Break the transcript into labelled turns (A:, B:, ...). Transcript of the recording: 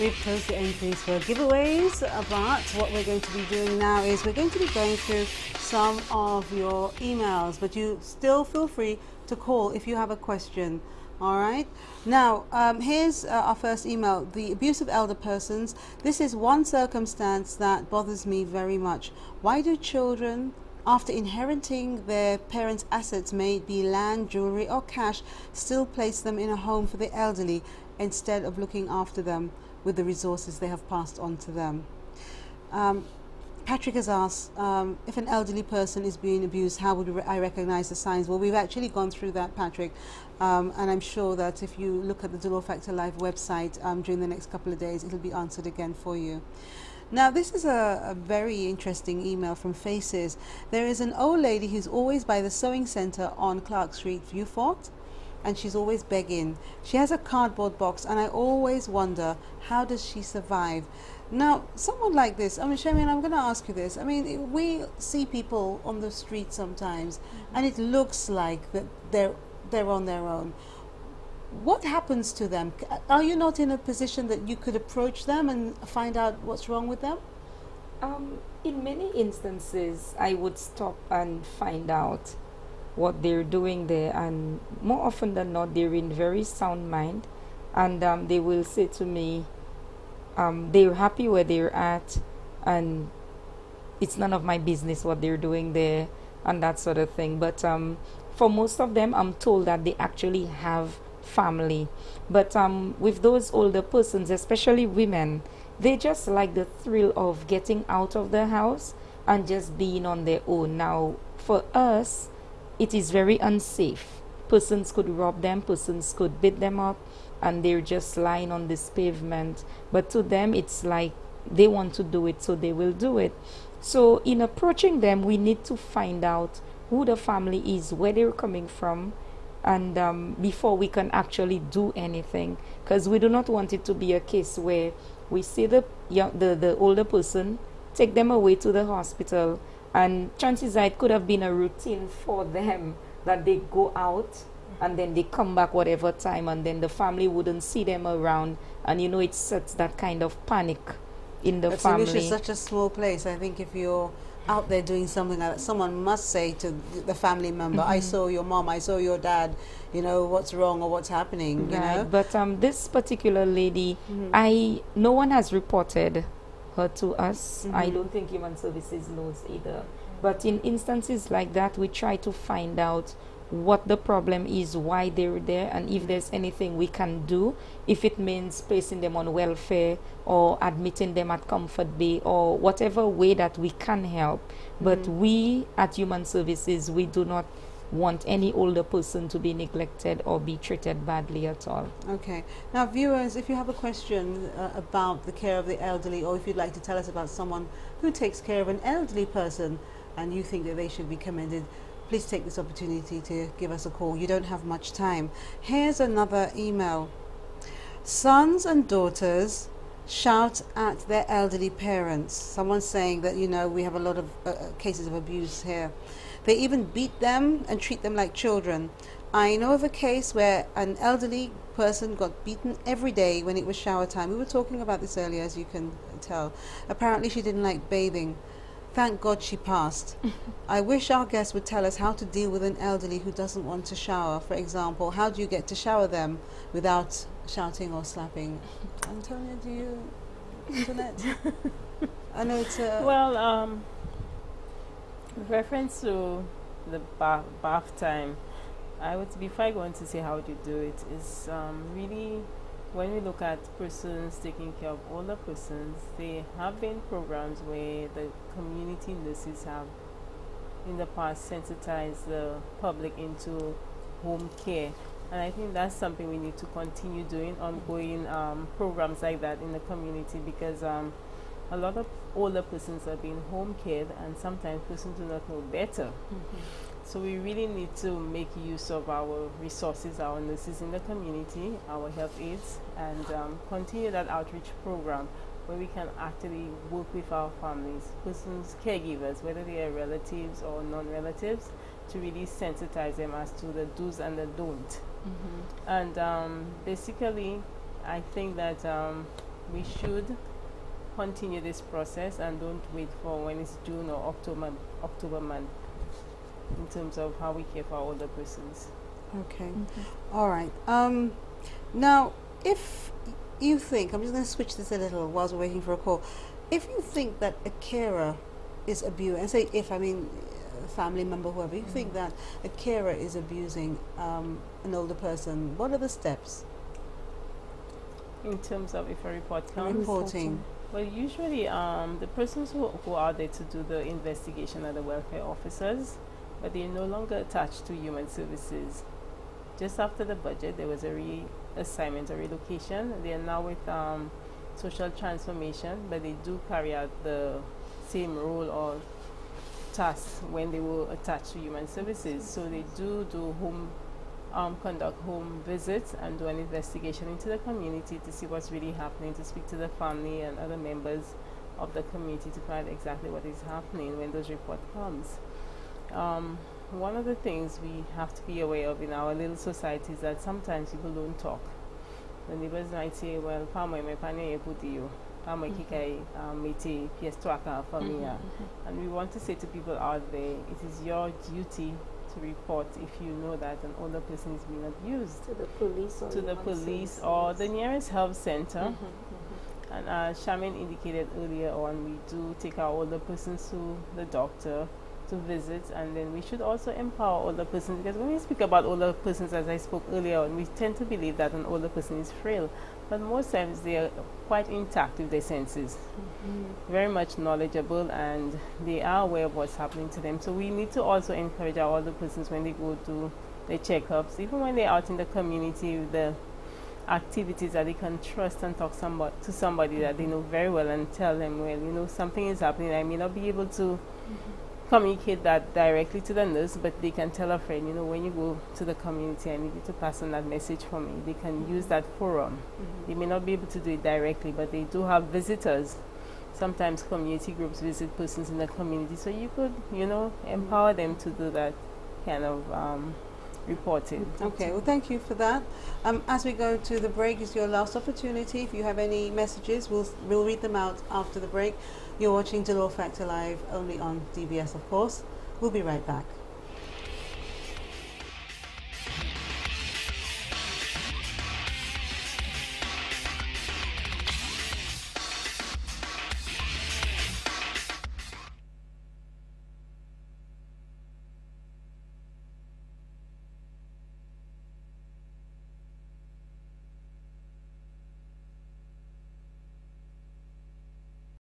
A: We've closed the entries for giveaways, but what we're going to be doing now is we're going to be going through some of your emails, but you still feel free to call if you have a question. All right. Now, here's our first email. The abuse of elder persons. This is one circumstance that bothers me very much. Why do children, after inheriting their parents' assets, may it be land, jewelry, or cash, still place them in a home for the elderly instead of looking after them with the resources they have passed on to them? Patrick has asked, if an elderly person is being abused, how would I recognize the signs? Well, we've actually gone through that, Patrick, and I'm sure that if you look at the Dolor Factor Live website during the next couple of days, it'll be answered again for you. Now, this is a very interesting email from Faces. There is an old lady who's always by the sewing center on Clark Street, Viewfort, and she's always begging. She has a cardboard box, and I always wonder, how does she survive? Now, someone like this, I mean, Charmaine, I'm going to ask you this. I mean, we see people on the street sometimes, and it looks like that they're on their own. What happens to them? Are you not in a position that you could approach them and find out what's wrong with them?
B: In many instances, I would stop and find out what they're doing there, and more often than not, they're in very sound mind, and they will say to me, they're happy where they're at, and it's none of my business what they're doing there, and that sort of thing. But for most of them, I'm told that they actually have family. But with those older persons, especially women, they just like the thrill of getting out of the house and just being on their own. Now, for us, it is very unsafe. Persons could rob them, persons could beat them up, and they're just lying on this pavement. But to them, it's like they want to do it, so they will do it. So in approaching them, we need to find out who the family is, where they're coming from, and before we can actually do anything, because we do not want it to be a case where we see the older person, take them away to the hospital, and chances are it could have been a routine for them that they go out and then they come back whatever time, and then the family wouldn't see them around, and you know, it sets that kind of panic in the family.
A: It's such a small place. I think if you're out there doing something like that, someone must say to the family member, I saw your mom, I saw your dad, you know, what's wrong or what's happening, you know?
B: But this particular lady, no one has reported her to us. I don't think Human Services knows either. But in instances like that, we try to find out what the problem is, why they're there, and if there's anything we can do, if it means placing them on welfare or admitting them at Comfort Bay or whatever way that we can help. But we at Human Services, we do not want any older person to be neglected or be treated badly at all.
A: Okay. Now, viewers, if you have a question about the care of the elderly, or if you'd like to tell us about someone who takes care of an elderly person and you think that they should be commended, please take this opportunity to give us a call. You don't have much time. Here's another email. Sons and daughters shout at their elderly parents. Someone's saying that, you know, we have a lot of cases of abuse here. They even beat them and treat them like children. I know of a case where an elderly person got beaten every day when it was shower time. We were talking about this earlier, as you can tell. Apparently she didn't like bathing. Thank God she passed. I wish our guests would tell us how to deal with an elderly who doesn't want to shower. For example, how do you get to shower them without shouting or slapping? Antoinette, do you? Antoinette? I know it's a...
C: Well, with reference to the bath time, before I go on to say how to do it, is really, when we look at persons taking care of older persons, there have been programs where the community nurses have in the past sensitized the public into home care, and I think that's something we need to continue doing, ongoing programs like that in the community, because a lot of older persons are being home cared, and sometimes persons do not know better. So we really need to make use of our resources, our nurses in the community, our health aides, and continue that outreach program where we can actually work with our families, persons, caregivers, whether they are relatives or non-relatives, to really sensitize them as to the do's and the don'ts. And basically, I think that we should continue this process and don't wait for when it's June or October month in terms of how we care for our older persons.
A: Okay. All right. Now, if you think, I'm just going to switch this a little whilst we're waiting for a call. If you think that a carer is abusing, and say if, I mean a family member, whoever, you think that a carer is abusing an older person, what are the steps?
C: In terms of if a report comes?
A: Reporting.
C: Well, usually the persons who are there to do the investigation are the welfare officers, but they're no longer attached to human services. Just after the budget, there was a reassignment or relocation. They are now with social transformation, but they do carry out the same role or tasks when they were attached to human services. So they do conduct home visits and do an investigation into the community to see what's really happening, to speak to the family and other members of the community to find exactly what is happening when those report comes. One of the things we have to be aware of in our little society is that sometimes people don't talk. The neighbors might say, well, pamwe me pane eputiyo, pamwe kikai meti piestuaka famia. And we want to say to people out there, it is your duty to report if you know that an older person is being abused.
B: To the police or
C: to the police or the nearest health center. And as Charmaine indicated earlier on, we do take our older persons to the doctor to visit, and then we should also empower older persons, because when we speak about older persons, as I spoke earlier on, we tend to believe that an older person is frail, but most times they are quite intact with their senses, very much knowledgeable, and they are aware of what's happening to them. So we need to also encourage our older persons when they go to their checkups, even when they're out in the community, with the activities that they can trust and talk to somebody that they know very well and tell them, well, you know, something is happening. I may not be able to communicate that directly to the nurse, but they can tell a friend, you know, when you go to the community, I need you to pass on that message for me. They can use that forum. They may not be able to do it directly, but they do have visitors. Sometimes community groups visit persons in the community, so you could, you know, empower them to do that kind of reporting.
A: Okay, well, thank you for that. As we go to the break, it's your last opportunity. If you have any messages, we'll read them out after the break. You're watching Dolor Factor Live, only on DBS, of course. We'll be right back.